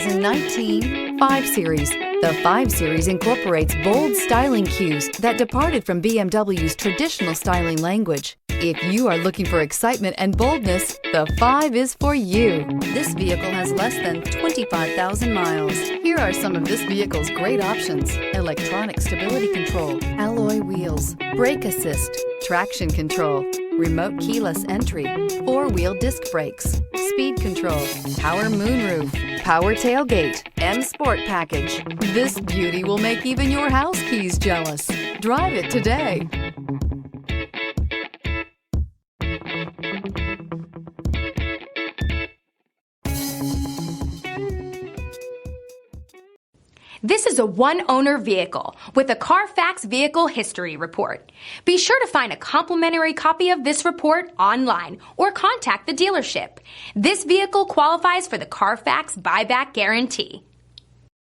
2019 5 Series. The 5 Series incorporates bold styling cues that departed from BMW's traditional styling language. If you are looking for excitement and boldness, the 5 is for you. This vehicle has less than 25,000 miles. Here are some of this vehicle's great options: electronic stability control, alloy wheels, brake assist, traction control, remote keyless entry, 4-wheel disc brakes, speed control, power moonroof, power tailgate, and sport package. This beauty will make even your house keys jealous. Drive it today. This is a one-owner vehicle with a CARFAX Vehicle History Report. Be sure to find a complimentary copy of this report online or contact the dealership. This vehicle qualifies for the CARFAX Buyback Guarantee.